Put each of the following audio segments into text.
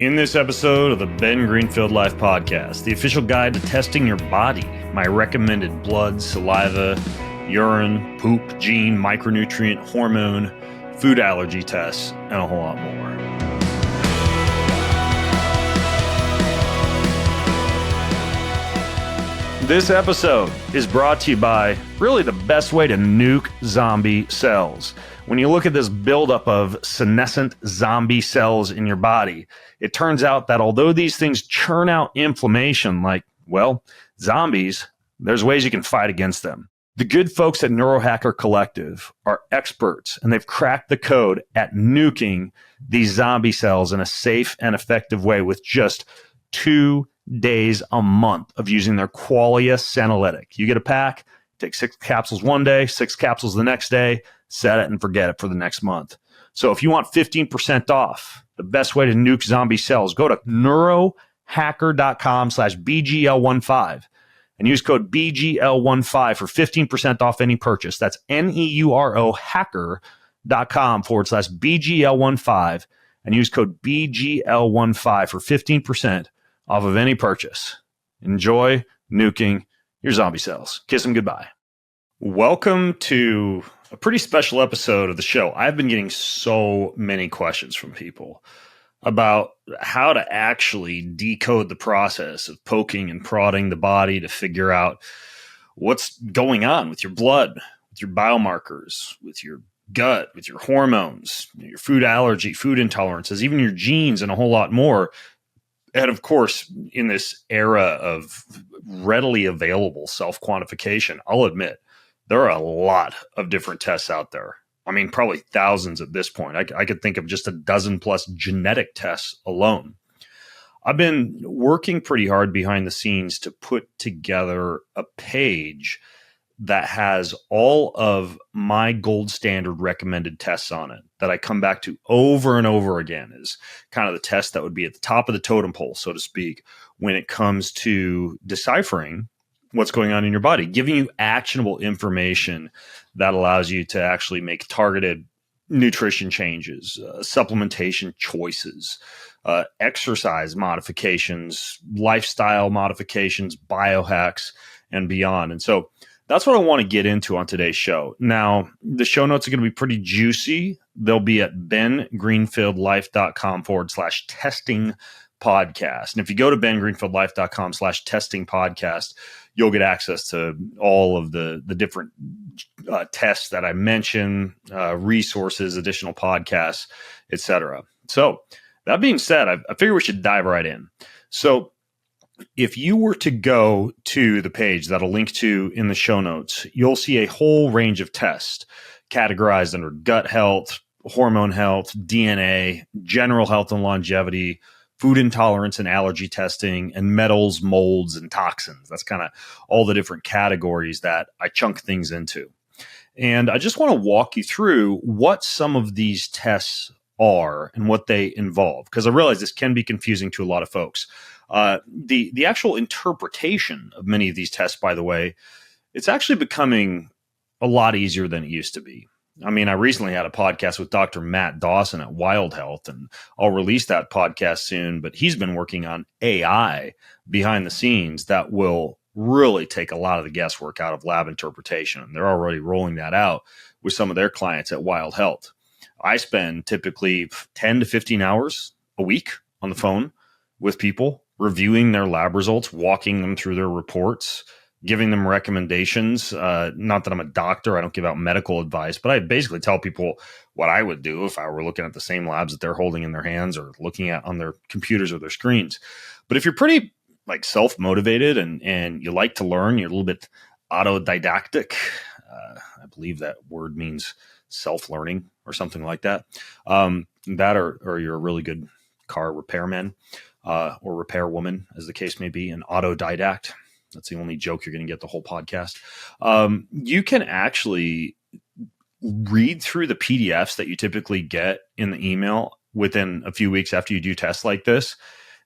In this episode of the Ben Greenfield Life Podcast, the official guide to testing your body, my recommended blood, saliva, urine, poop, gene, micronutrient, hormone, food allergy tests, and a whole lot more. This episode is brought to you by really the best way to nuke zombie cells. When you look at this buildup of senescent zombie cells in your body, it turns out that although these things churn out inflammation like, well, zombies, there's ways you can fight against them. The good folks at Neurohacker Collective are experts, and they've cracked the code at nuking these zombie cells in a safe and effective way with just 2 days a month of using their Qualia senolytic. You get a pack, take 6 capsules one day, 6 capsules the next day, set it and forget it for the next month. So if you want 15% off, the best way to nuke zombie cells, go to neurohacker.com/BGL15 and use code BGL15 for 15% off any purchase. That's neurohacker.com/BGL15 and use code BGL15 for 15% off of any purchase. Enjoy nuking your zombie cells. Kiss them goodbye. Welcome to a pretty special episode of the show. I've been getting so many questions from people about how to actually decode the process of poking and prodding the body to figure out what's going on with your blood, with your biomarkers, with your gut, with your hormones, your food allergy, food intolerances, even your genes, and a whole lot more. And of course, in this era of readily available self-quantification, I'll admit, there are a lot of different tests out there. I mean, probably thousands at this point. I could think of just a dozen plus genetic tests alone. I've been working pretty hard behind the scenes to put together a page that has all of my gold standard recommended tests on it that I come back to over and over again is kind of the test that would be at the top of the totem pole, so to speak, when it comes to deciphering what's going on in your body, giving you actionable information that allows you to actually make targeted nutrition changes, supplementation choices, exercise modifications, lifestyle modifications, biohacks, and beyond. And so that's what I want to get into on today's show. Now, the show notes are going to be pretty juicy. They'll be at bengreenfieldlife.com/testing podcast. And if you go to bengreenfieldlife.com/testing podcast, you'll get access to all of the different tests that I mentioned, resources, additional podcasts, etc. So that being said, I figure we should dive right in. So if you were to go to the page that I'll link to in the show notes, you'll see a whole range of tests categorized under gut health, hormone health, DNA, general health and longevity, food intolerance and allergy testing, and metals, molds, and toxins. That's kind of all the different categories that I chunk things into. And I just want to walk you through what some of these tests are and what they involve, because I realize this can be confusing to a lot of folks. The actual interpretation of many of these tests, by the way, it's actually becoming a lot easier than it used to be. I mean, I recently had a podcast with Dr. Matt Dawson at Wild Health, and I'll release that podcast soon, but he's been working on AI behind the scenes that will really take a lot of the guesswork out of lab interpretation. They're already rolling that out with some of their clients at Wild Health. I spend typically 10 to 15 hours a week on the phone with people, reviewing their lab results, walking them through their reports, giving them recommendations. Not that I'm a doctor, I don't give out medical advice, but I basically tell people what I would do if I were looking at the same labs that they're holding in their hands or looking at on their computers or their screens. But if you're pretty like self-motivated and you like to learn, you're a little bit autodidactic. I believe that word means self-learning or something like that. That or you're a really good car repairman or repairwoman, as the case may be, an autodidact. That's the only joke you're going to get the whole podcast. You can actually read through the PDFs that you typically get in the email within a few weeks after you do tests like this.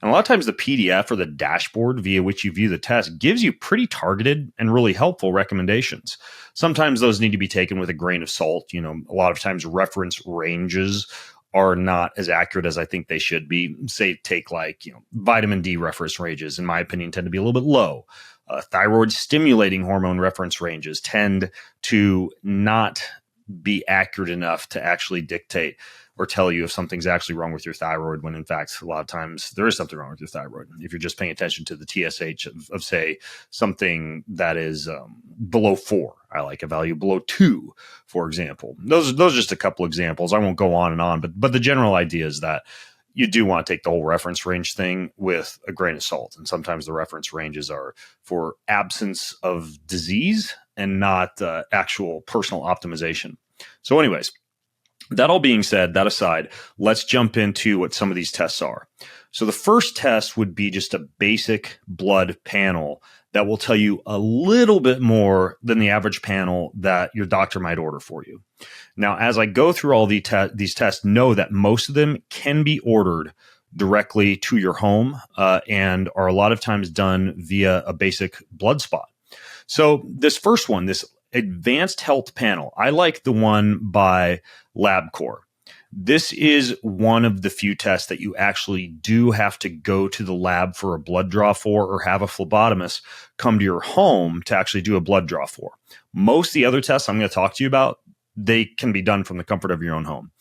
And a lot of times the PDF or the dashboard via which you view the test gives you pretty targeted and really helpful recommendations. Sometimes those need to be taken with a grain of salt. You know, a lot of times reference ranges are not as accurate as I think they should be. Say, take like, vitamin D reference ranges, in my opinion, tend to be a little bit low. Thyroid stimulating hormone reference ranges tend to not be accurate enough to actually dictate or tell you if something's actually wrong with your thyroid, when in fact, a lot of times there is something wrong with your thyroid. If you're just paying attention to the TSH of say, something that is below 4, I like a value below 2, for example. Those are just a couple examples. I won't go on and on, but the general idea is that you do want to take the whole reference range thing with a grain of salt. And sometimes the reference ranges are for absence of disease and not actual personal optimization. So anyways, that all being said, that aside, let's jump into what some of these tests are. So the first test would be just a basic blood panel that will tell you a little bit more than the average panel that your doctor might order for you. Now, as I go through all these tests, know that most of them can be ordered directly to your home and are a lot of times done via a basic blood spot. So this first one, this advanced health panel, I like the one by LabCorp. This is one of the few tests that you actually do have to go to the lab for a blood draw for, or have a phlebotomist come to your home to actually do a blood draw for. Most of the other tests I'm going to talk to you about, they can be done from the comfort of your own home.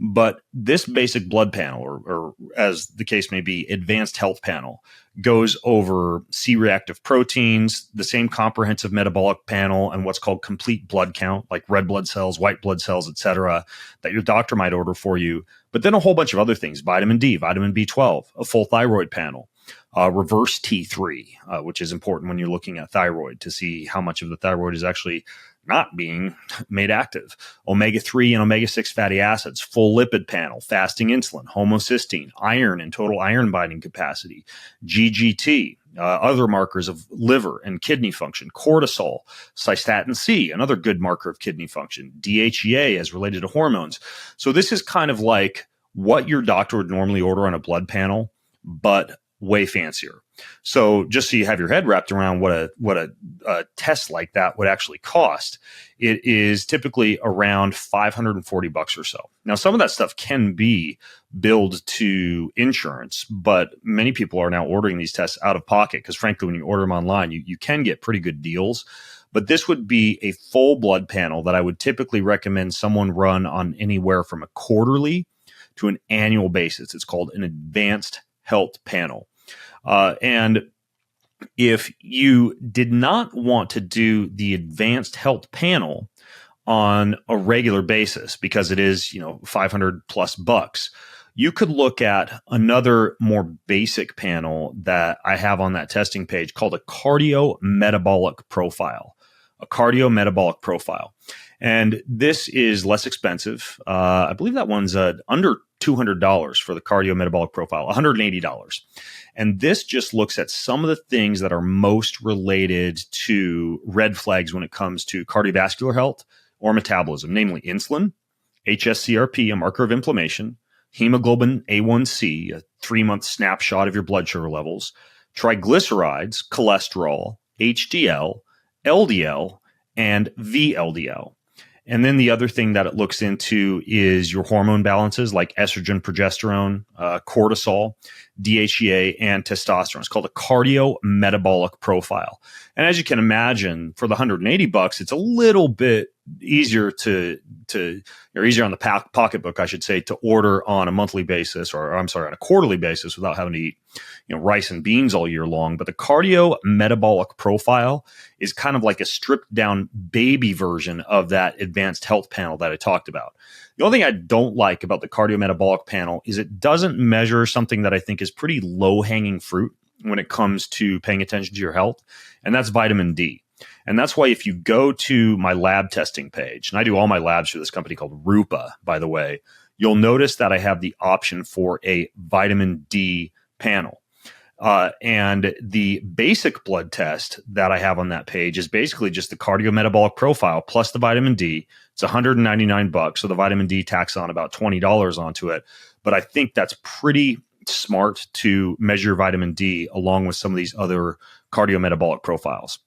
But this basic blood panel, or as the case may be, advanced health panel, goes over C-reactive proteins, the same comprehensive metabolic panel, and what's called complete blood count, like red blood cells, white blood cells, et cetera, that your doctor might order for you. But then a whole bunch of other things: vitamin D, vitamin B12, a full thyroid panel, reverse T3, which is important when you're looking at thyroid to see how much of the thyroid is actually not being made active, omega-3 and omega-6 fatty acids, full lipid panel, fasting insulin, homocysteine, iron and total iron binding capacity, GGT, other markers of liver and kidney function, cortisol, cystatin C, another good marker of kidney function, DHEA as related to hormones. So this is kind of like what your doctor would normally order on a blood panel, but way fancier. So just so you have your head wrapped around what a test like that would actually cost, it is typically around $540 or so. Now, some of that stuff can be billed to insurance, but many people are now ordering these tests out of pocket because, frankly, when you order them online, you can get pretty good deals. But this would be a full blood panel that I would typically recommend someone run on anywhere from a quarterly to an annual basis. It's called an advanced health panel. And if you did not want to do the advanced health panel on a regular basis, because it is, $500+ you could look at another more basic panel that I have on that testing page called a cardiometabolic profile. A cardiometabolic profile. And this is less expensive. I believe that one's under $200 for the cardiometabolic profile, $180. And this just looks at some of the things that are most related to red flags when it comes to cardiovascular health or metabolism, namely insulin, HSCRP, a marker of inflammation, hemoglobin A1C, a 3-month snapshot of your blood sugar levels, triglycerides, cholesterol, HDL, LDL, and VLDL. And then the other thing that it looks into is your hormone balances like estrogen, progesterone, cortisol, DHEA, and testosterone. It's called a cardiometabolic profile. And as you can imagine, for the $180, it's a little bit easier or easier on the pocketbook, I should say, to order on a monthly basis, or on a quarterly basis without having to eat, rice and beans all year long. But the cardiometabolic profile is kind of like a stripped down baby version of that advanced health panel that I talked about. The only thing I don't like about the cardiometabolic panel is it doesn't measure something that I think is pretty low hanging fruit when it comes to paying attention to your health, and that's vitamin D. And that's why if you go to my lab testing page, and I do all my labs through this company called Rupa, by the way, you'll notice that I have the option for a vitamin D panel. And the basic blood test that I have on that page is basically just the cardiometabolic profile plus the vitamin D. It's $199. So the vitamin D tacks on about $20 onto it. But I think that's pretty smart to measure vitamin D along with some of these other cardiometabolic profiles.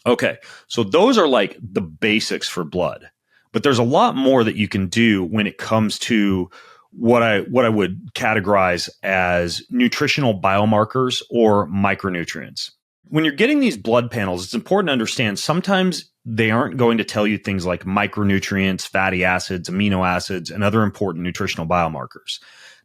Okay, so those are like the basics for blood, but there's a lot more that you can do when it comes to what I would categorize as nutritional biomarkers or micronutrients. When you're getting these blood panels, it's important to understand sometimes they aren't going to tell you things like micronutrients, fatty acids, amino acids, and other important nutritional biomarkers.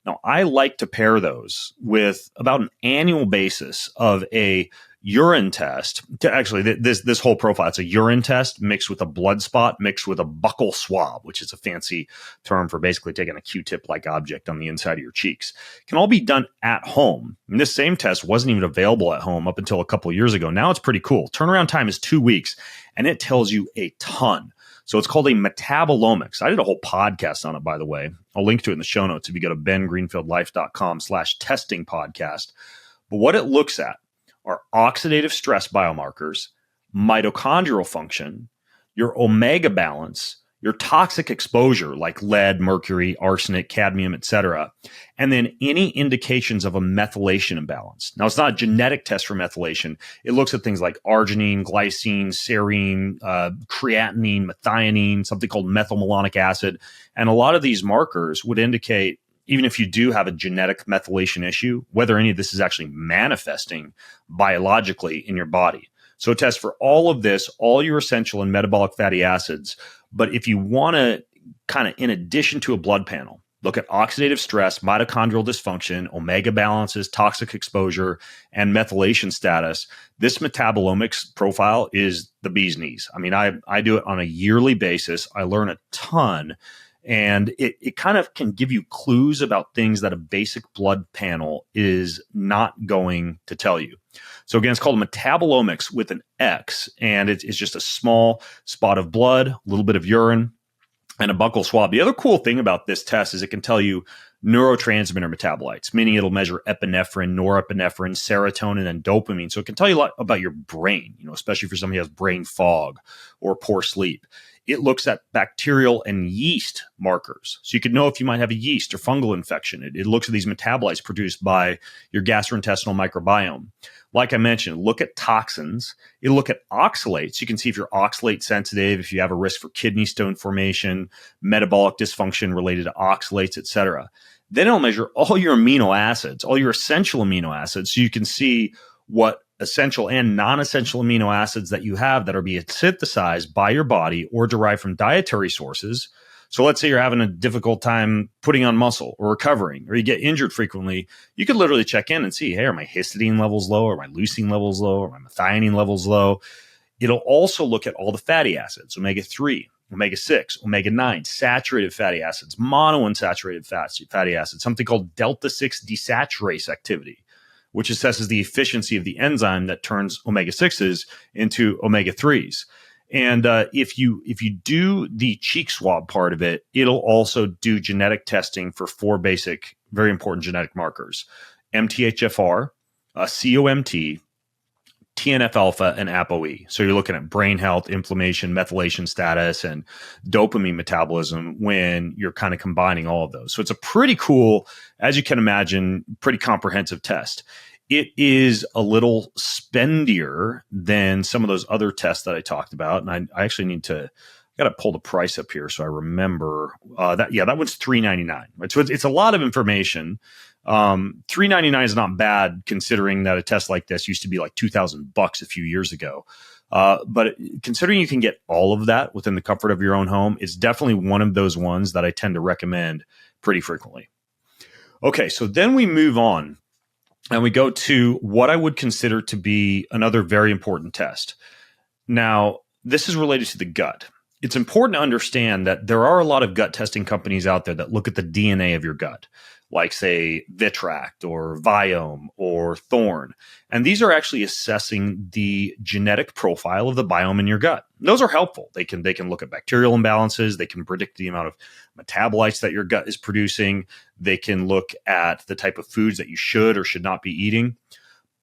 Now, I like to pair those with about an annual basis of a urine test. Actually, this whole profile, it's a urine test mixed with a blood spot mixed with a buccal swab, which is a fancy term for basically taking a Q-tip-like object on the inside of your cheeks. It can all be done at home. And this same test wasn't even available at home up until a couple of years ago. Now it's pretty cool. Turnaround time is 2 weeks, and it tells you a ton. So it's called a metabolomics. I did a whole podcast on it, by the way. I'll link to it in the show notes if you go to bengreenfieldlife.com/testing podcast. But what it looks at are oxidative stress biomarkers, mitochondrial function, your omega balance, your toxic exposure like lead, mercury, arsenic, cadmium, etc., and then any indications of a methylation imbalance. Now, it's not a genetic test for methylation. It looks at things like arginine, glycine, serine, creatinine, methionine, something called methylmalonic acid. And a lot of these markers would indicate, even if you do have a genetic methylation issue, whether any of this is actually manifesting biologically in your body. So it tests for all of this, all your essential and metabolic fatty acids. But if you want to kind of, in addition to a blood panel, look at oxidative stress, mitochondrial dysfunction, omega balances, toxic exposure, and methylation status, this metabolomics profile is the bee's knees. I mean, I do it on a yearly basis. I learn a ton. And it kind of can give you clues about things that a basic blood panel is not going to tell you. So again, it's called metabolomics with an X, and it's just a small spot of blood, a little bit of urine, and a buccal swab. The other cool thing about this test is it can tell you neurotransmitter metabolites, meaning it'll measure epinephrine, norepinephrine, serotonin, and dopamine. So it can tell you a lot about your brain, especially for somebody who has brain fog or poor sleep. It looks at bacterial and yeast markers. So you could know if you might have a yeast or fungal infection. It looks at these metabolites produced by your gastrointestinal microbiome. Like I mentioned, look at toxins. It'll look at oxalates. You can see if you're oxalate sensitive, if you have a risk for kidney stone formation, metabolic dysfunction related to oxalates, et cetera. Then it'll measure all your amino acids, all your essential amino acids, so you can see what essential and non-essential amino acids that you have that are being synthesized by your body or derived from dietary sources. So let's say you're having a difficult time putting on muscle or recovering, or you get injured frequently. You could literally check in and see, hey, are my histidine levels low? Are my leucine levels low? Are my methionine levels low? It'll also look at all the fatty acids, omega-3, omega-6, omega-9, saturated fatty acids, monounsaturated fatty acids, something called delta-6 desaturase activity, which assesses the efficiency of the enzyme that turns omega-6s into omega-3s. And if you do the cheek swab part of it, it'll also do genetic testing for 4 basic, very important genetic markers: MTHFR, COMT, TNF-alpha, and ApoE. So you're looking at brain health, inflammation, methylation status, and dopamine metabolism when you're kind of combining all of those. So it's a pretty cool, as you can imagine, pretty comprehensive test. It is a little spendier than some of those other tests that I talked about. And I actually need to, got to pull the price up here so I remember that. Yeah, that one's $399. Right? So it's a lot of information. $399 is not bad considering that a test like this used to be like $2,000 a few years ago. But considering you can get all of that within the comfort of your own home, it's definitely one of those ones that I tend to recommend pretty frequently. Okay, so then we move on and we go to what I would consider to be another very important test. Now, this is related to the gut. It's important to understand that there are a lot of gut testing companies out there that look at the DNA of your gut, like, say, Vitract or Viome or Thorne. And these are actually assessing the genetic profile of the biome in your gut. Those are helpful. They can look at bacterial imbalances. They can predict the amount of metabolites that your gut is producing. They can look at the type of foods that you should or should not be eating.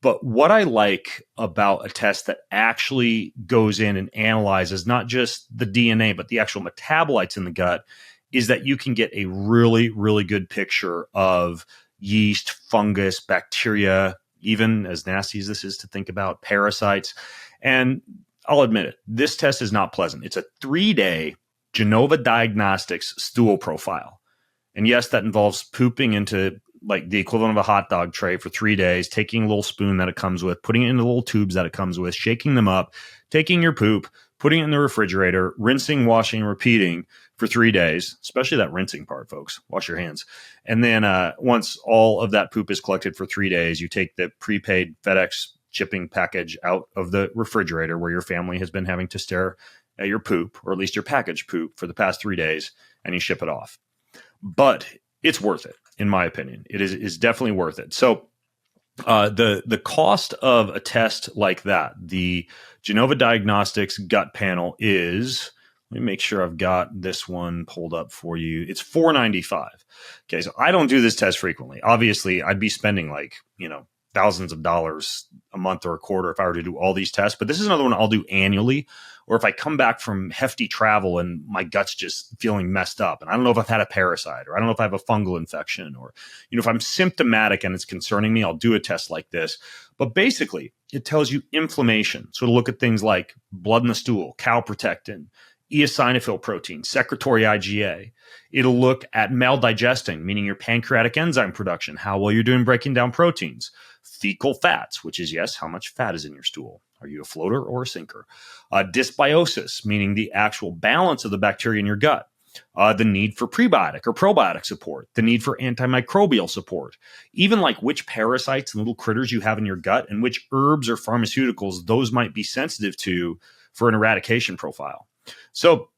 But what I like about a test that actually goes in and analyzes not just the DNA, but the actual metabolites in the gut is that you can get a really, really good picture of yeast, fungus, bacteria, even as nasty as this is to think about, parasites. And I'll admit it, this test is not pleasant. It's a 3-day Genova Diagnostics stool profile. And yes, that involves pooping into like the equivalent of a hot dog tray for 3 days, taking a little spoon that it comes with, putting it in the little tubes that it comes with, shaking them up, taking your poop, putting it in the refrigerator, rinsing, washing, repeating for 3 days, especially that rinsing part, folks. Wash your hands. And then once all of that poop is collected for 3 days, you take the prepaid FedEx shipping package out of the refrigerator where your family has been having to stare at your poop, or at least your packaged poop, for the past 3 days, and you ship it off. But it's worth it, in my opinion. It is definitely worth it. So the cost of a test like that, the Genova Diagnostics gut panel, is, let me make sure I've got this one pulled up for you. It's $495. Okay, so I don't do this test frequently. Obviously, I'd be spending thousands of dollars a month or a quarter if I were to do all these tests. But this is another one I'll do annually, or if I come back from hefty travel and my gut's just feeling messed up, and I don't know if I've had a parasite, or I don't know if I have a fungal infection, or if I'm symptomatic and it's concerning me, I'll do a test like this. But basically, it tells you inflammation. So it'll look at things like blood in the stool, calprotectin, eosinophil protein, secretory IgA. It'll look at maldigesting, meaning your pancreatic enzyme production, how well you're doing breaking down proteins, fecal fats, which is, yes, how much fat is in your stool. Are you a floater or a sinker? Dysbiosis, meaning the actual balance of the bacteria in your gut. The need for prebiotic or probiotic support, the need for antimicrobial support, even like which parasites and little critters you have in your gut and which herbs or pharmaceuticals those might be sensitive to for an eradication profile. So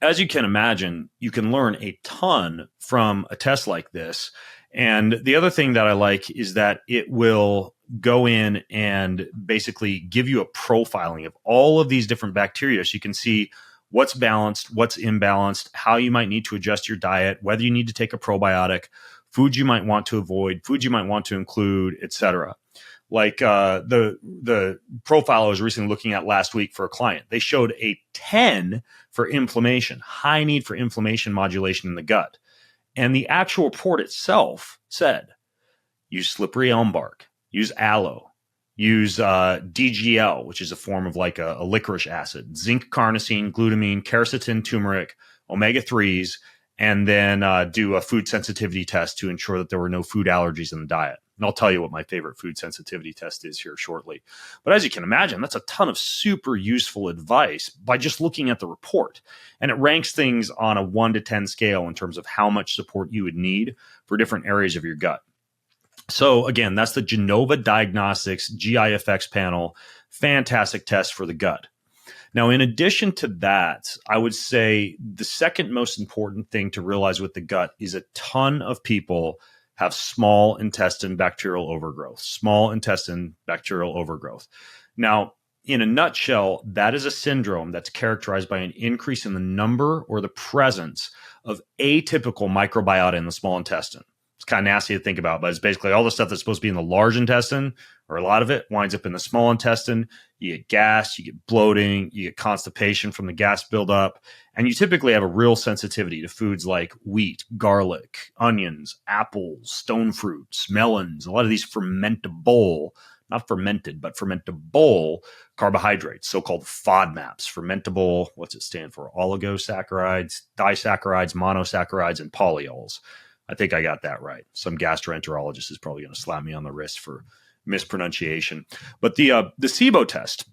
as you can imagine, you can learn a ton from a test like this. And the other thing that I like is that it will go in and basically give you a profiling of all of these different bacteria. So you can see what's balanced, what's imbalanced, how you might need to adjust your diet, whether you need to take a probiotic, foods you might want to avoid, foods you might want to include, etc. Like the profile I was recently looking at last week for a client, they showed a 10 for inflammation, high need for inflammation modulation in the gut. And the actual report itself said, use slippery elm bark, use aloe, use DGL, which is a form of like a licorice acid, zinc carnosine, glutamine, quercetin, turmeric, omega-3s, and then do a food sensitivity test to ensure that there were no food allergies in the diet. And I'll tell you what my favorite food sensitivity test is here shortly. But as you can imagine, that's a ton of super useful advice by just looking at the report. And it ranks things on a 1 to 10 scale in terms of how much support you would need for different areas of your gut. So again, that's the Genova Diagnostics GIFX panel. Fantastic test for the gut. Now, in addition to that, I would say the second most important thing to realize with the gut is a ton of people have small intestine bacterial overgrowth, Now, in a nutshell, that is a syndrome that's characterized by an increase in the number or the presence of atypical microbiota in the small intestine. It's kind of nasty to think about, but it's basically all the stuff that's supposed to be in the large intestine, or a lot of it winds up in the small intestine. You get gas, you get bloating, you get constipation from the gas buildup, and you typically have a real sensitivity to foods like wheat, garlic, onions, apples, stone fruits, melons, a lot of these fermentable, not fermented, but fermentable carbohydrates, so-called FODMAPs, fermentable, what's it stand for? Oligosaccharides, disaccharides, monosaccharides, and polyols. I think I got that right. Some gastroenterologist is probably going to slap me on the wrist for mispronunciation. But the SIBO test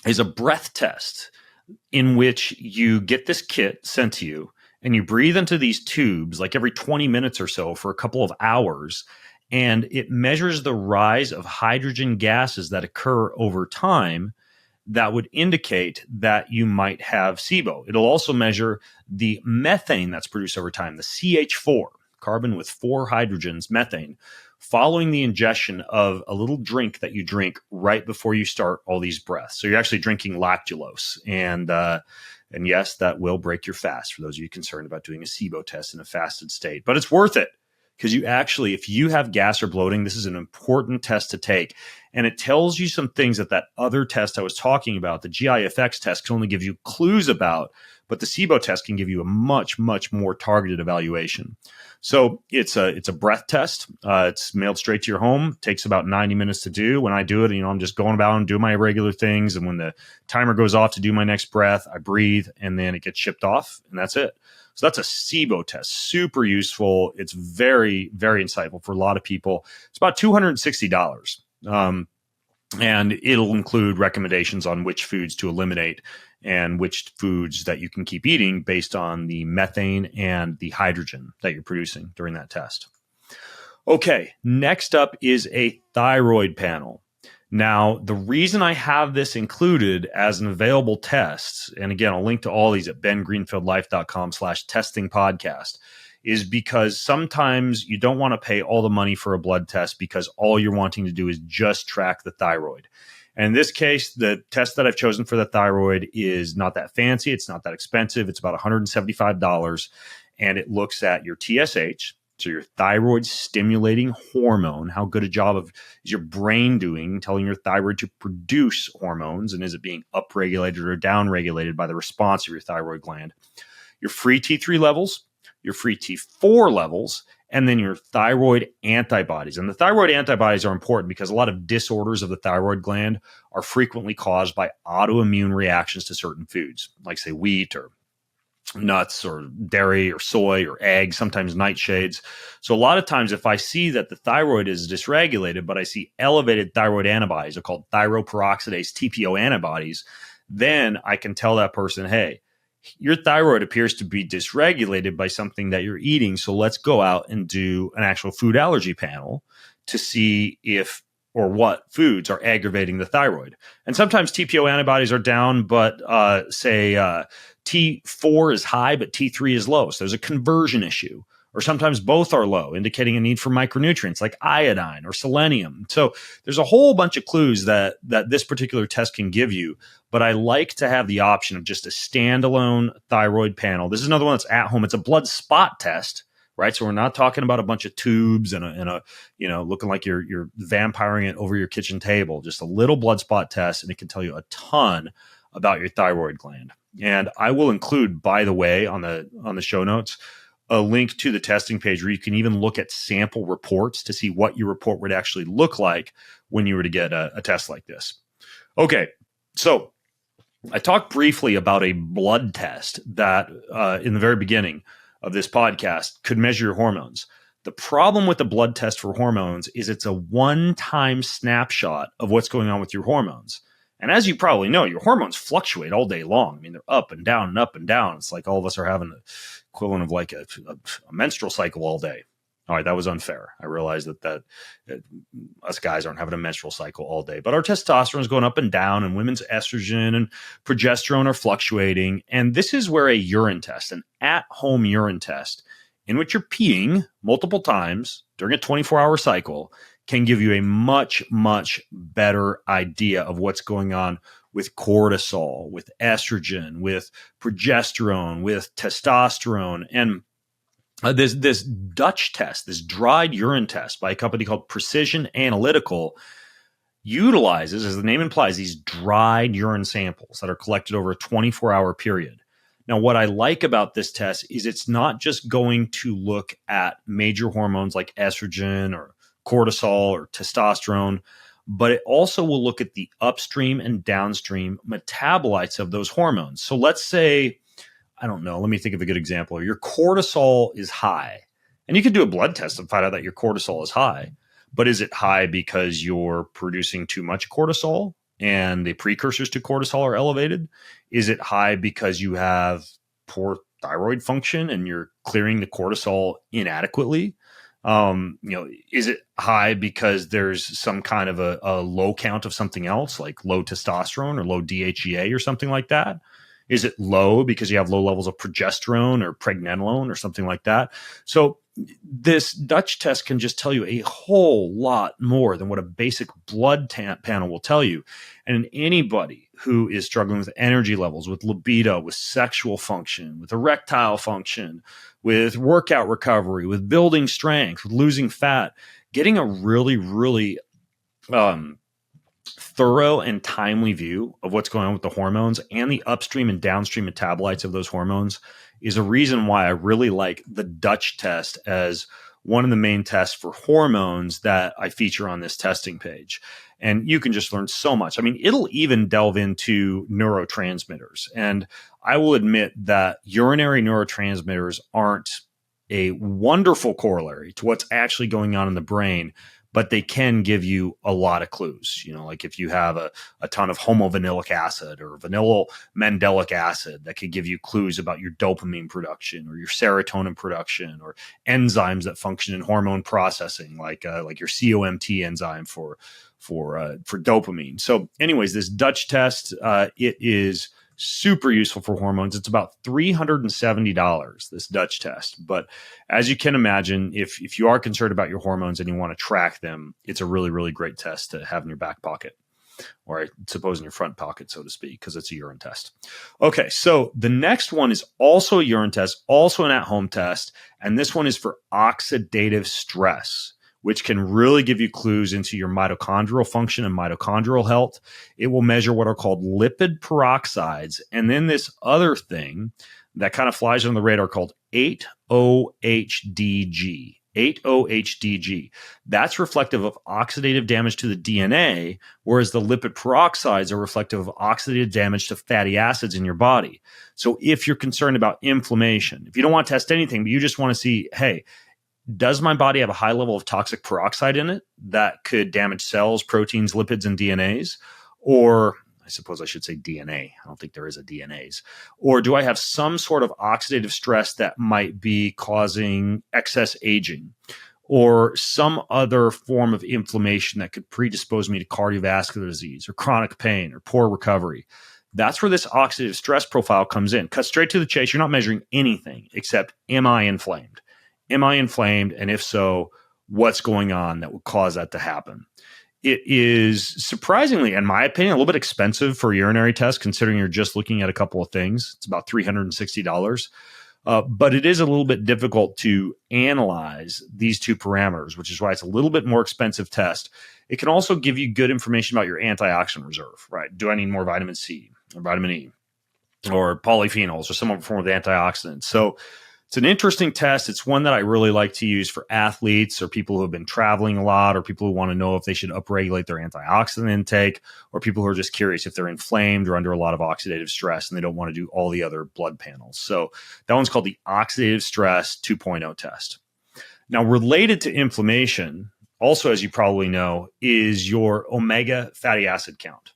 is a breath test in which you get this kit sent to you and you breathe into these tubes like every 20 minutes or so for a couple of hours. And it measures the rise of hydrogen gases that occur over time that would indicate that you might have SIBO. It'll also measure the methane that's produced over time, the CH4. Carbon with 4 hydrogens, methane, following the ingestion of a little drink that you drink right before you start all these breaths. So you're actually drinking lactulose. And yes, that will break your fast for those of you concerned about doing a SIBO test in a fasted state. But it's worth it because you actually, if you have gas or bloating, this is an important test to take. And it tells you some things that other test I was talking about, the GIFX test, can only give you clues about, but the SIBO test can give you a much, much more targeted evaluation. So it's a breath test. It's mailed straight to your home. Takes about 90 minutes to do. When I do it, I'm just going about and doing my regular things. And when the timer goes off to do my next breath, I breathe and then it gets shipped off and that's it. So that's a SIBO test, super useful. It's very, very insightful for a lot of people. It's about $260. And it'll include recommendations on which foods to eliminate and which foods that you can keep eating based on the methane and the hydrogen that you're producing during that test. Okay, next up is a thyroid panel. Now, the reason I have this included as an available test, and again, I'll link to all these at bengreenfieldlife.com/testing podcast, is because sometimes you don't want to pay all the money for a blood test because all you're wanting to do is just track the thyroid. And in this case, the test that I've chosen for the thyroid is not that fancy. It's not that expensive. It's about $175. And it looks at your TSH, so your thyroid stimulating hormone. How good a job is your brain doing telling your thyroid to produce hormones? And is it being upregulated or downregulated by the response of your thyroid gland? Your free T3 levels, your free T4 levels, and then your thyroid antibodies. And the thyroid antibodies are important because a lot of disorders of the thyroid gland are frequently caused by autoimmune reactions to certain foods, like say wheat or nuts or dairy or soy or eggs, sometimes nightshades. So a lot of times if I see that the thyroid is dysregulated, but I see elevated thyroid antibodies, they're called thyroperoxidase TPO antibodies, then I can tell that person, hey, your thyroid appears to be dysregulated by something that you're eating. So let's go out and do an actual food allergy panel to see if or what foods are aggravating the thyroid. And sometimes TPO antibodies are down, but T4 is high, but T3 is low. So there's a conversion issue. Or sometimes both are low, indicating a need for micronutrients like iodine or selenium. So there's a whole bunch of clues that this particular test can give you. But I like to have the option of just a standalone thyroid panel. This is another one that's at home. It's a blood spot test, right? So we're not talking about a bunch of tubes and a looking like you're vampiring it over your kitchen table. Just a little blood spot test, and it can tell you a ton about your thyroid gland. And I will include, by the way, on the show notes, a link to the testing page where you can even look at sample reports to see what your report would actually look like when you were to get a test like this. Okay, so I talked briefly about a blood test that in the very beginning of this podcast could measure your hormones. The problem with the blood test for hormones is it's a one-time snapshot of what's going on with your hormones. And as you probably know, your hormones fluctuate all day long. I mean, they're up and down and up and down. It's like all of us are having the equivalent of like a menstrual cycle all day. All right, that was unfair. I realize that us guys aren't having a menstrual cycle all day, but our testosterone is going up and down, and women's estrogen and progesterone are fluctuating. And this is where a urine test, an at-home urine test, in which you're peeing multiple times during a 24-hour cycle, can give you a much, much better idea of what's going on with cortisol, with estrogen, with progesterone, with testosterone. And this Dutch test, this dried urine test by a company called Precision Analytical, utilizes, as the name implies, these dried urine samples that are collected over a 24-hour period. Now, what I like about this test is it's not just going to look at major hormones like estrogen or cortisol or testosterone, but it also will look at the upstream and downstream metabolites of those hormones. So let's say, I don't know, let me think of a good example. Your cortisol is high, and you can do a blood test and find out that your cortisol is high, but is it high because you're producing too much cortisol and the precursors to cortisol are elevated? Is it high because you have poor thyroid function and you're clearing the cortisol inadequately? Is it high because there's some kind of a low count of something else, like low testosterone or low DHEA or something like that? Is it low because you have low levels of progesterone or pregnenolone or something like that? So this Dutch test can just tell you a whole lot more than what a basic blood panel will tell you. And anybody who is struggling with energy levels, with libido, with sexual function, with erectile function, with workout recovery, with building strength, with losing fat, getting a really, really thorough and timely view of what's going on with the hormones and the upstream and downstream metabolites of those hormones is a reason why I really like the Dutch test as one of the main tests for hormones that I feature on this testing page. And you can just learn so much. I mean, it'll even delve into neurotransmitters. And I will admit that urinary neurotransmitters aren't a wonderful corollary to what's actually going on in the brain, but they can give you a lot of clues. Like if you have a ton of homovanillic acid or vanilla mandelic acid, that could give you clues about your dopamine production or your serotonin production or enzymes that function in hormone processing, like your COMT enzyme for dopamine. So anyways, this Dutch test, it is super useful for hormones. It's about $370, this Dutch test. But as you can imagine, if you are concerned about your hormones and you want to track them, it's a really, really great test to have in your back pocket, or I suppose in your front pocket, so to speak, because it's a urine test. Okay, so the next one is also a urine test, also an at-home test, and this one is for oxidative stress, which can really give you clues into your mitochondrial function and mitochondrial health. It will measure what are called lipid peroxides, and then this other thing that kind of flies on the radar called 8-OHDG. 8-OHDG. That's reflective of oxidative damage to the DNA, whereas the lipid peroxides are reflective of oxidative damage to fatty acids in your body. So if you're concerned about inflammation, if you don't want to test anything, but you just want to see, hey, does my body have a high level of toxic peroxide in it that could damage cells, proteins, lipids, and DNAs? Or I suppose I should say DNA. I don't think there is a DNAs. Or do I have some sort of oxidative stress that might be causing excess aging or some other form of inflammation that could predispose me to cardiovascular disease or chronic pain or poor recovery? That's where this oxidative stress profile comes in. Cut straight to the chase. You're not measuring anything except, am I inflamed? Am I inflamed? And if so, what's going on that would cause that to happen? It is surprisingly, in my opinion, a little bit expensive for a urinary test, considering you're just looking at a couple of things. It's about $360. But it is a little bit difficult to analyze these two parameters, which is why it's a little bit more expensive test. It can also give you good information about your antioxidant reserve, right? Do I need more vitamin C or vitamin E or polyphenols or some form of antioxidants? So it's an interesting test. It's one that I really like to use for athletes or people who have been traveling a lot or people who want to know if they should upregulate their antioxidant intake or people who are just curious if they're inflamed or under a lot of oxidative stress and they don't want to do all the other blood panels. So that one's called the Oxidative Stress 2.0 test. Now, related to inflammation, also, as you probably know, is your omega fatty acid count.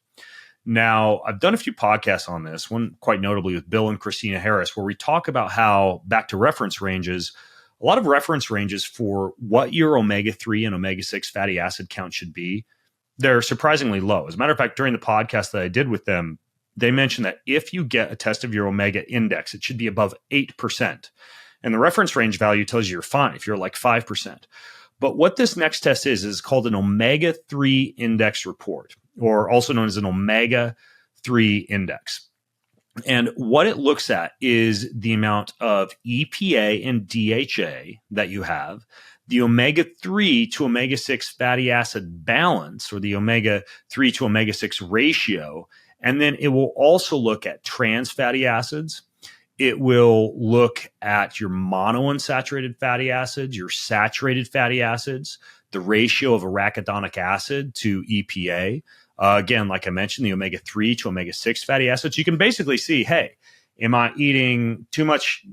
Now, I've done a few podcasts on this, one quite notably with Bill and Christina Harris, where we talk about how, back to reference ranges, a lot of reference ranges for what your omega-3 and omega-6 fatty acid count should be, they're surprisingly low. As a matter of fact, during the podcast that I did with them, they mentioned that if you get a test of your omega index, it should be above 8%. And the reference range value tells you you're fine if you're like 5%. But what this next test is called an omega-3 index report, or also known as an omega-3 index. And what it looks at is the amount of EPA and DHA that you have, the omega-3 to omega-6 fatty acid balance, or the omega-3 to omega-6 ratio, and then it will also look at trans fatty acids. It will look at your monounsaturated fatty acids, your saturated fatty acids, the ratio of arachidonic acid to EPA. Again, like I mentioned, the omega-3 to omega-6 fatty acids. You can basically see, hey, am I eating too much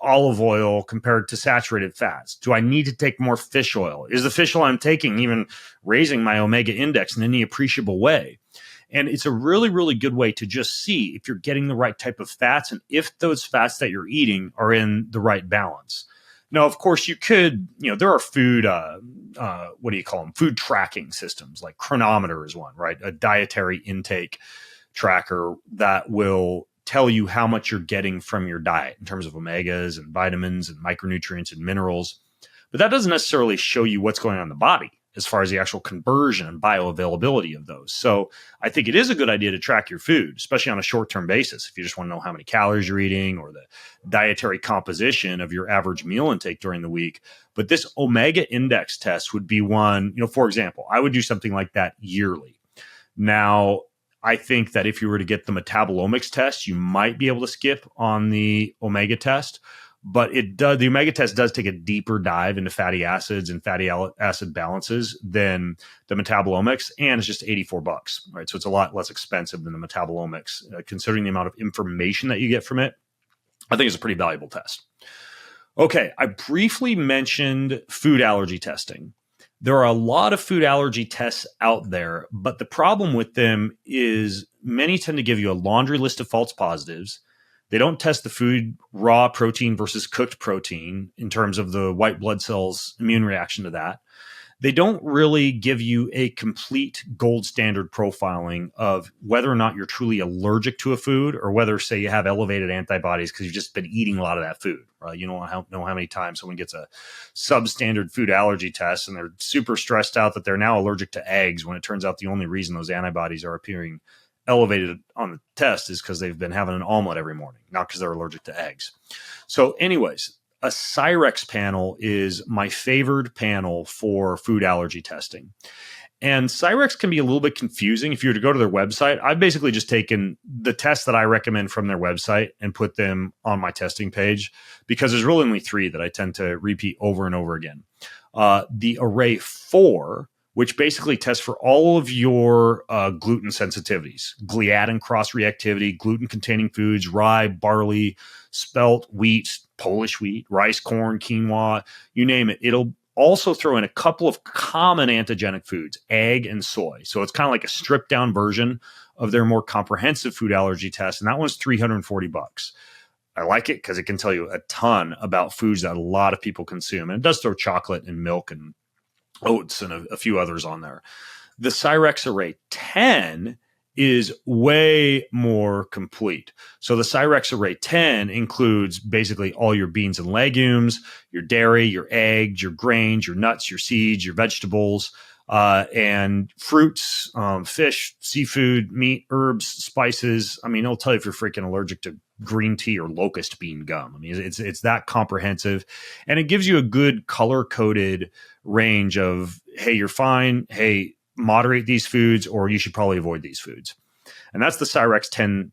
olive oil compared to saturated fats? Do I need to take more fish oil? Is the fish oil I'm taking even raising my omega index in any appreciable way? And it's a really, really good way to just see if you're getting the right type of fats and if those fats that you're eating are in the right balance. Now, of course, you could, there are food, food tracking systems, like Chronometer is one, right? A dietary intake tracker that will tell you how much you're getting from your diet in terms of omegas and vitamins and micronutrients and minerals. But that doesn't necessarily show you what's going on in the body as far as the actual conversion and bioavailability of those. So I think it is a good idea to track your food, especially on a short-term basis. If you just want to know how many calories you're eating or the dietary composition of your average meal intake during the week. But this omega index test would be one, for example, I would do something like that yearly. Now, I think that if you were to get the metabolomics test, you might be able to skip on the omega test. but the omega test does take a deeper dive into fatty acids and fatty acid balances than the metabolomics, and it's just $84, right? So it's a lot less expensive than the metabolomics, considering the amount of information that you get from it. I think it's a pretty valuable test. Okay, I briefly mentioned food allergy testing. There are a lot of food allergy tests out there, but the problem with them is many tend to give you a laundry list of false positives. They don't test the food raw protein versus cooked protein in terms of the white blood cells immune reaction to that. They don't really give you a complete gold standard profiling of whether or not you're truly allergic to a food, or whether, say, you have elevated antibodies because you've just been eating a lot of that food, right? You don't know how many times someone gets a substandard food allergy test and they're super stressed out that they're now allergic to eggs, when it turns out the only reason those antibodies are appearing elevated on the test is because they've been having an omelet every morning, not because they're allergic to eggs. So anyways, a Cyrex panel is my favored panel for food allergy testing. And Cyrex can be a little bit confusing. If you were to go to their website, I've basically just taken the tests that I recommend from their website and put them on my testing page, because there's really only 3 that I tend to repeat over and over again. The Array 4, which basically tests for all of your gluten sensitivities, gliadin cross-reactivity, gluten-containing foods, rye, barley, spelt, wheat, Polish wheat, rice, corn, quinoa, you name it. It'll also throw in a couple of common antigenic foods, egg and soy. So it's kind of like a stripped-down version of their more comprehensive food allergy test, and that one's $340. I like it because it can tell you a ton about foods that a lot of people consume, and it does throw chocolate and milk and oats and a few others on there. The Cyrex Array 10 is way more complete. So the Cyrex Array 10 includes basically all your beans and legumes, your dairy, your eggs, your grains, your nuts, your seeds, your vegetables, and fruits, fish, seafood, meat, herbs, spices. I mean, it'll tell you if you're freaking allergic to green tea or locust bean gum. I mean, it's that comprehensive, and it gives you a good color-coded range of, hey, you're fine, hey, moderate these foods, or you should probably avoid these foods. And that's the Cyrex 10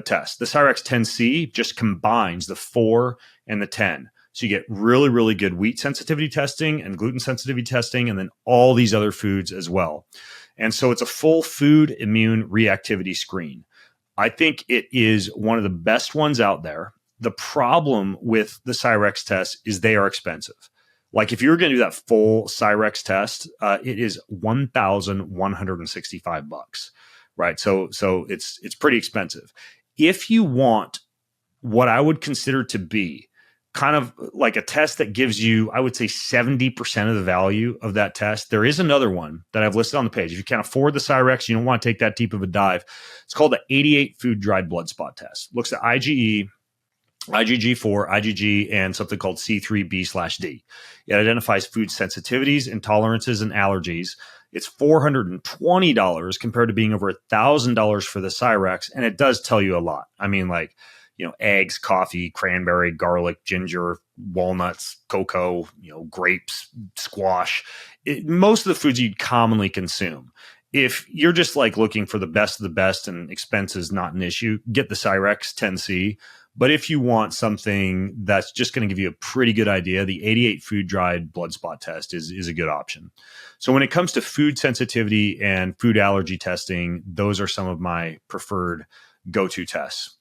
test. The Cyrex 10C just combines the 4 and the 10. So you get really, really good wheat sensitivity testing and gluten sensitivity testing, and then all these other foods as well. And so it's a full food immune reactivity screen. I think it is one of the best ones out there. The problem with the Cyrex test is they are expensive. Like if you were going to do that full Cyrex test, it is $1,165, right? So it's pretty expensive. If you want what I would consider to be kind of like a test that gives you, I would say, 70% of the value of that test, there is another one that I've listed on the page. If you can't afford the Cyrex, you don't want to take that deep of a dive. It's called the 88 Food Dried Blood Spot Test. Looks at IgE, IgG4, IgG, and something called C3b/D. It identifies food sensitivities, intolerances, and allergies. It's $420 compared to being over $1,000 for the Cyrex, and it does tell you a lot. I mean, like, eggs, coffee, cranberry, garlic, ginger, walnuts, cocoa, grapes, squash. Most of the foods you'd commonly consume. If you're just like looking for the best of the best and expense is not an issue, get the Cyrex 10C. But if you want something that's just going to give you a pretty good idea, the 88 Food Dried Blood Spot Test is a good option. So when it comes to food sensitivity and food allergy testing, those are some of my preferred go-to tests.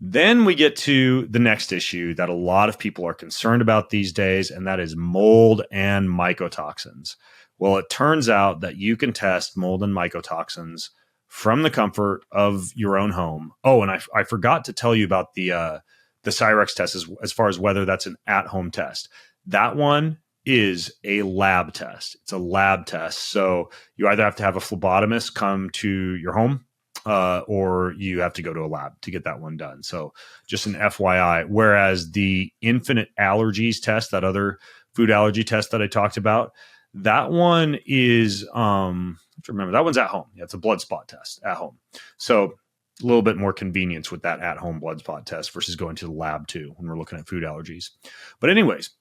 Then we get to the next issue that a lot of people are concerned about these days, and that is mold and mycotoxins. Well, it turns out that you can test mold and mycotoxins from the comfort of your own home. Oh, and I forgot to tell you about the Cyrex test as far as whether that's an at-home test. That one is a lab test. It's a lab test. So you either have to have a phlebotomist come to your home, or you have to go to a lab to get that one done. So just an FYI. Whereas the infinite allergies test, that other food allergy test that I talked about, that one is, remember, that one's at home. Yeah, it's a blood spot test at home. So a little bit more convenience with that at-home blood spot test versus going to the lab too when we're looking at food allergies. But anyways,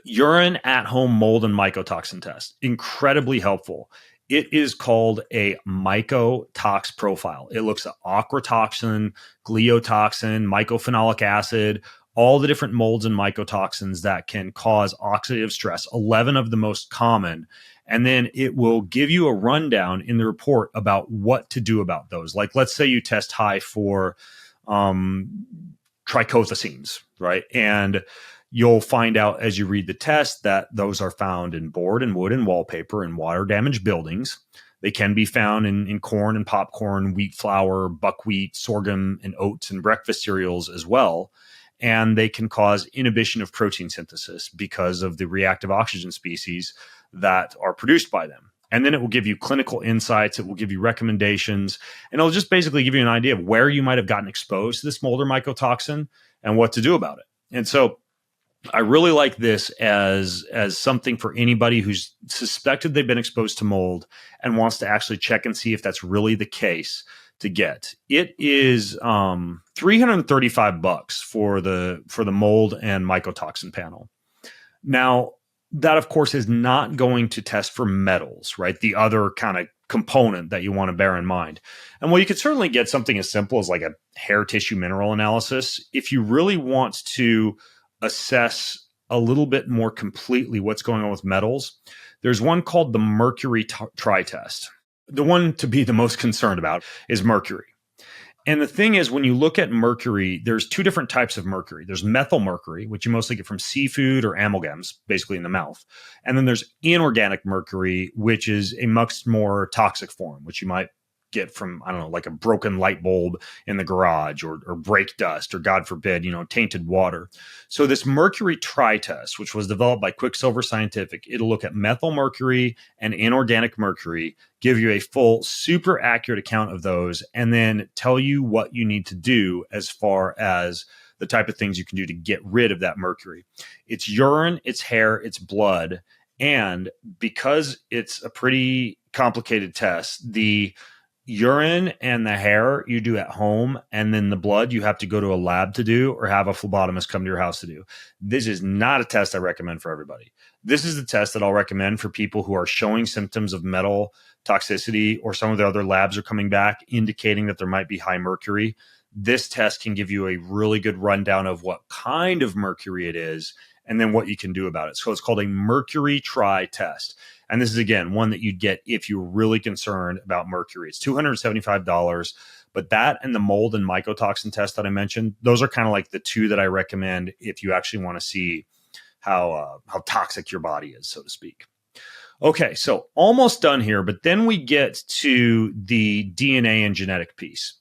urine at-home mold and mycotoxin test, incredibly helpful. It is called a mycotox profile. It looks at ochratoxin, gliotoxin, mycophenolic acid, all the different molds and mycotoxins that can cause oxidative stress, 11 of the most common. And then it will give you a rundown in the report about what to do about those. Like, let's say you test high for trichothecenes, right? And you'll find out as you read the test that those are found in board and wood and wallpaper and water damaged buildings. They can be found in corn and popcorn, wheat flour, buckwheat, sorghum, and oats and breakfast cereals as well. And they can cause inhibition of protein synthesis because of the reactive oxygen species that are produced by them. And then it will give you clinical insights. It will give you recommendations, and it'll just basically give you an idea of where you might have gotten exposed to this mold or mycotoxin and what to do about it. And so I really like this as something for anybody who's suspected they've been exposed to mold and wants to actually check and see if that's really the case to get. It is $335 for the mold and mycotoxin panel. Now, that of course is not going to test for metals, right? The other kind of component that you want to bear in mind. And while you could certainly get something as simple as like a hair tissue mineral analysis, if you really want to assess a little bit more completely what's going on with metals, there's one called the mercury tri-test. The one to be the most concerned about is mercury. And the thing is, when you look at mercury, there's two different types of mercury. There's methyl mercury, which you mostly get from seafood or amalgams, basically in the mouth. And then there's inorganic mercury, which is a much more toxic form, which you might get from, I don't know, like a broken light bulb in the garage or brake dust or, God forbid, tainted water. So this mercury tri-test, which was developed by Quicksilver Scientific, it'll look at methyl mercury and inorganic mercury, give you a full, super accurate account of those, and then tell you what you need to do as far as the type of things you can do to get rid of that mercury. It's urine, it's hair, it's blood. And because it's a pretty complicated test, the urine and the hair you do at home, and then the blood you have to go to a lab to do or have a phlebotomist come to your house to do. This is not a test I recommend for everybody. This is the test that I'll recommend for people who are showing symptoms of metal toxicity, or some of the other labs are coming back indicating that there might be high mercury. This test can give you a really good rundown of what kind of mercury it is and then what you can do about it. So it's called a mercury tri-test. And this is, again, one that you'd get if you're really concerned about mercury. It's $275. But that and the mold and mycotoxin test that I mentioned, those are kind of like the two that I recommend if you actually want to see how toxic your body is, so to speak. Okay, so almost done here, but then we get to the DNA and genetic piece.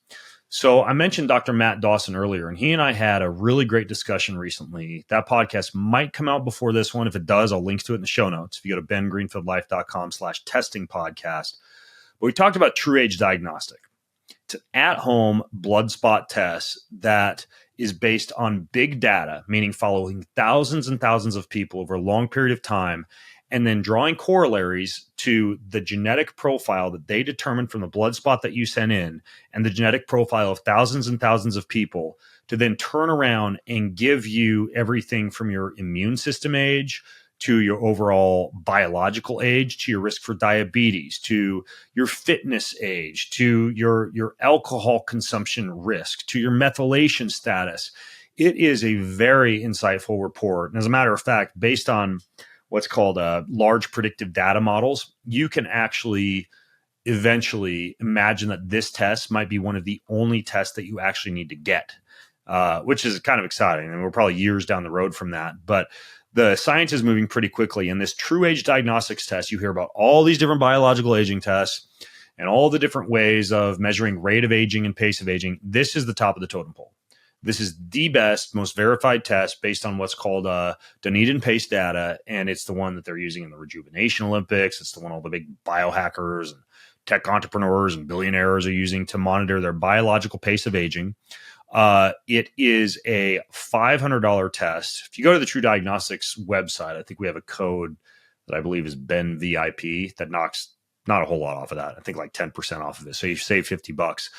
So I mentioned Dr. Matt Dawson earlier, and he and I had a really great discussion recently. That podcast might come out before this one. If it does, I'll link to it in the show notes. If you go to bengreenfieldlife.com/testing podcast. But we talked about true age diagnostic. It's an at-home blood spot test that is based on big data, meaning following thousands and thousands of people over a long period of time, and then drawing corollaries to the genetic profile that they determined from the blood spot that you sent in and the genetic profile of thousands and thousands of people to then turn around and give you everything from your immune system age to your overall biological age, to your risk for diabetes, to your fitness age, to your alcohol consumption risk, to your methylation status. It is a very insightful report. And as a matter of fact, based on what's called large predictive data models, you can actually eventually imagine that this test might be one of the only tests that you actually need to get, which is kind of exciting. And we're probably years down the road from that. But the science is moving pretty quickly. And this true age diagnostics test, you hear about all these different biological aging tests and all the different ways of measuring rate of aging and pace of aging. This is the top of the totem pole. This is the best, most verified test based on what's called Dunedin pace data. And it's the one that they're using in the Rejuvenation Olympics. It's the one all the big biohackers and tech entrepreneurs and billionaires are using to monitor their biological pace of aging. It is a $500 test. If you go to the True Diagnostics website, I think we have a code that I believe is BENVIP that knocks not a whole lot off of that. I think like 10% off of it. So you save $50.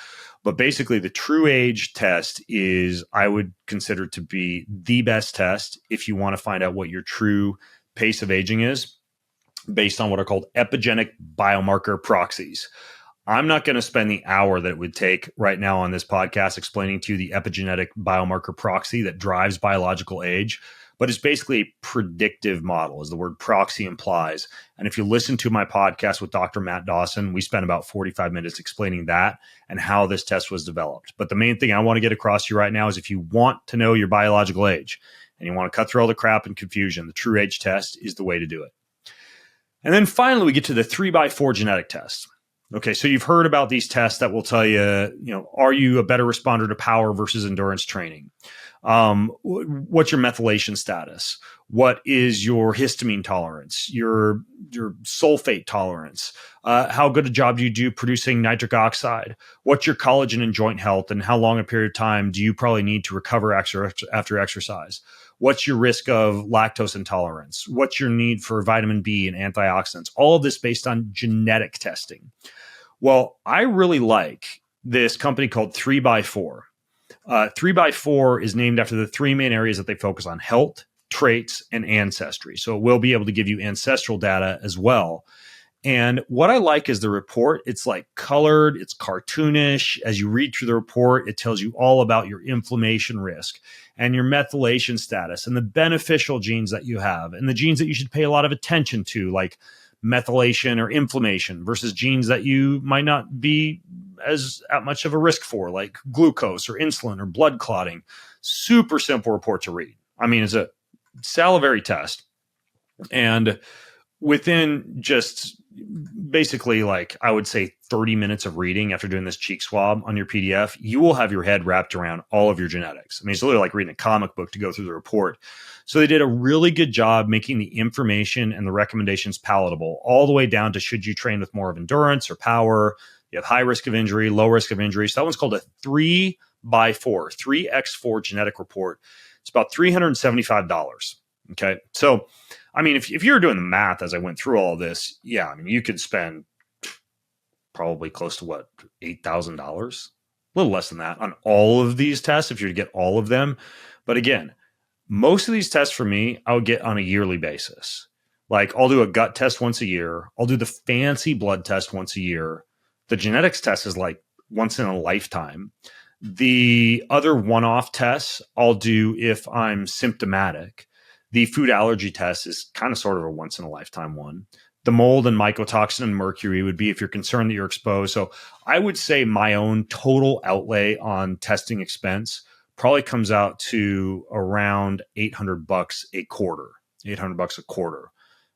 But basically the true age test is, I would consider to be the best test if you want to find out what your true pace of aging is based on what are called epigenetic biomarker proxies. I'm not going to spend the hour that it would take right now on this podcast explaining to you the epigenetic biomarker proxy that drives biological age, but it's basically a predictive model, as the word proxy implies. And if you listen to my podcast with Dr. Matt Dawson, we spent about 45 minutes explaining that and how this test was developed. But the main thing I want to get across to you right now is if you want to know your biological age and you want to cut through all the crap and confusion, the true age test is the way to do it. And then finally, we get to the 3x4 genetic test. Okay, so you've heard about these tests that will tell you, are you a better responder to power versus endurance training? What's your methylation status? What is your histamine tolerance? Your sulfate tolerance? How good a job do you do producing nitric oxide? What's your collagen and joint health? And how long a period of time do you probably need to recover after exercise? What's your risk of lactose intolerance? What's your need for vitamin B and antioxidants? All of this based on genetic testing. Well, I really like this company called 3x4. 3x4 is named after the three main areas that they focus on: health, traits, and ancestry. So it will be able to give you ancestral data as well. And what I like is the report. It's like colored, it's cartoonish. As you read through the report, it tells you all about your inflammation risk and your methylation status and the beneficial genes that you have and the genes that you should pay a lot of attention to, like methylation or inflammation, versus genes that you might not be as at much of a risk for, like glucose or insulin or blood clotting. Super simple report to read. I mean, it's a salivary test. And within just basically, like, I would say 30 minutes of reading after doing this cheek swab on your PDF, you will have your head wrapped around all of your genetics. I mean, it's literally like reading a comic book to go through the report. So they did a really good job making the information and the recommendations palatable, all the way down to should you train with more of endurance or power, you have high risk of injury, low risk of injury. So that one's called a 3x4, 3x4 genetic report. It's about $375. Okay. So, I mean, if you're doing the math as I went through all this, yeah, I mean, you could spend probably close to what, $8,000, a little less than that on all of these tests if you're to get all of them. But again, most of these tests for me, I would get on a yearly basis. Like, I'll do a gut test once a year. I'll do the fancy blood test once a year. The genetics test is like once in a lifetime. The other one-off tests I'll do if I'm symptomatic. The food allergy test is kind of sort of a once in a lifetime one. The mold and mycotoxin and mercury would be if you're concerned that you're exposed. So I would say my own total outlay on testing expense probably comes out to around $800 a quarter, $800 a quarter.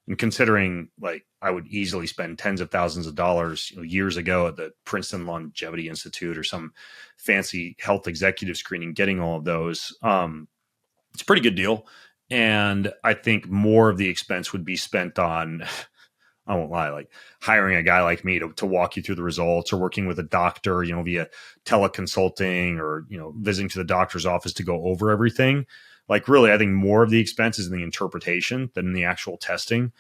And considering, like, I would easily spend tens of thousands of dollars, years ago at the Princeton Longevity Institute or some fancy health executive screening, getting all of those. It's a pretty good deal. And I think more of the expense would be spent on, I won't lie, like hiring a guy like me to walk you through the results, or working with a doctor, via teleconsulting, or, visiting to the doctor's office to go over everything. Like, really, I think more of the expense is in the interpretation than in the actual testing.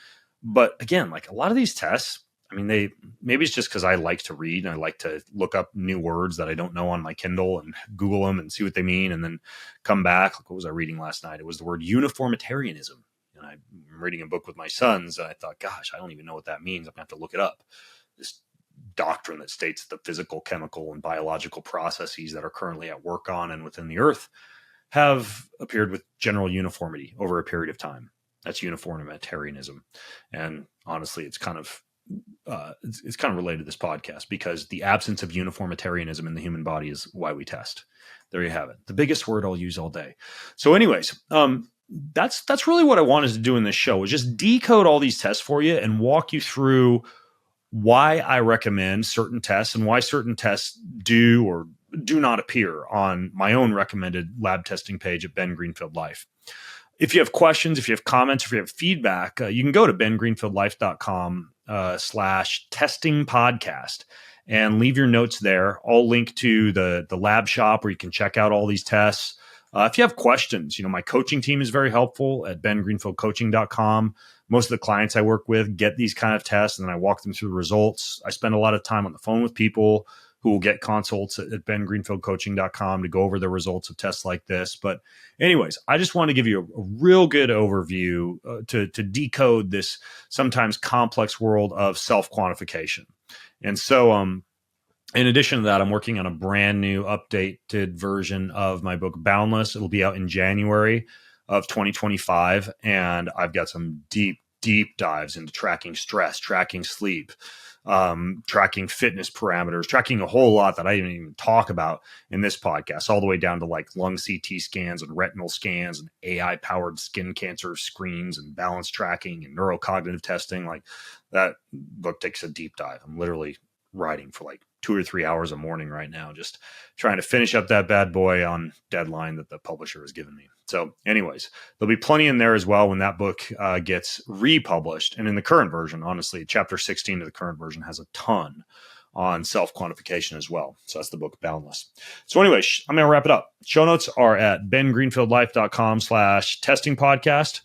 But again, like, a lot of these tests, I mean, maybe it's just because I like to read and I like to look up new words that I don't know on my Kindle and Google them and see what they mean, and then come back. Like, what was I reading last night? It was the word uniformitarianism. And I'm reading a book with my sons, and I thought, gosh, I don't even know what that means. I'm going to have to look it up. This doctrine that states the physical, chemical, and biological processes that are currently at work on and within the earth have appeared with general uniformity over a period of time. That's uniformitarianism. And honestly, it's kind of related to this podcast, because the absence of uniformitarianism in the human body is why we test. There you have it. The biggest word I'll use all day. So anyways, that's really what I wanted to do in this show, was just decode all these tests for you and walk you through why I recommend certain tests and why certain tests do or do not appear on my own recommended lab testing page at Ben Greenfield Life. If you have questions, if you have comments, if you have feedback, you can go to bengreenfieldlife.com/testing podcast and leave your notes there. I'll link to the lab shop where you can check out all these tests. If you have questions, my coaching team is very helpful at bengreenfieldcoaching.com. Most of the clients I work with get these kind of tests, and then I walk them through the results. I spend a lot of time on the phone with people who will get consults at bengreenfieldcoaching.com to go over the results of tests like this. But anyways, I just want to give you a real good overview to decode this sometimes complex world of self-quantification. And so In addition to that, I'm working on a brand new updated version of my book, Boundless. It'll be out in January of 2025. And I've got some deep dives into tracking stress, tracking sleep, tracking fitness parameters, tracking a whole lot that I didn't even talk about in this podcast, all the way down to like lung CT scans and retinal scans and AI powered skin cancer screens and balance tracking and neurocognitive testing. Like, that book takes a deep dive. I'm literally writing for like 2 or 3 hours a morning right now, just trying to finish up that bad boy on deadline that the publisher has given me. So anyways, there'll be plenty in there as well when that book gets republished. And in the current version, honestly, chapter 16 of the current version has a ton on self-quantification as well. So that's the book Boundless. So anyway, I'm going to wrap it up. Show notes are at bengreenfieldlife.com/testing podcast.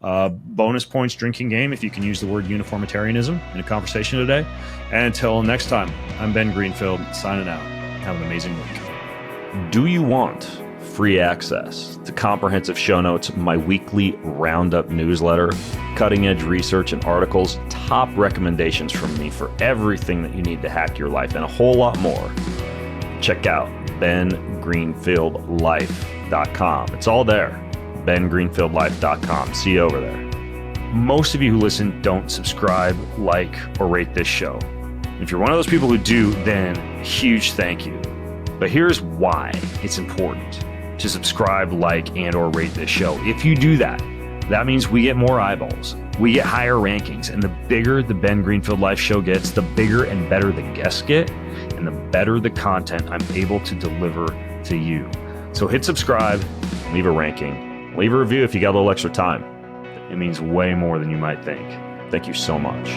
Bonus points drinking game if you can use the word uniformitarianism in a conversation today. And until next time, I'm Ben Greenfield, signing out. Have an amazing week. Do you want free access to comprehensive show notes, my weekly roundup newsletter, cutting edge research and articles, top recommendations from me for everything that you need to hack your life, and a whole lot more? Check out bengreenfieldlife.com. It's all there. bengreenfieldlife.com. See you over there. Most of you who listen don't subscribe, like, or rate this show. If you're one of those people who do, then huge thank you. But here's why it's important to subscribe, like, and or rate this show. If you do that, that means we get more eyeballs, we get higher rankings, and the bigger the Ben Greenfield Life show gets, the bigger and better the guests get, and the better the content I'm able to deliver to you. So hit subscribe, leave a ranking, leave a review if you got a little extra time. It means way more than you might think. Thank you so much.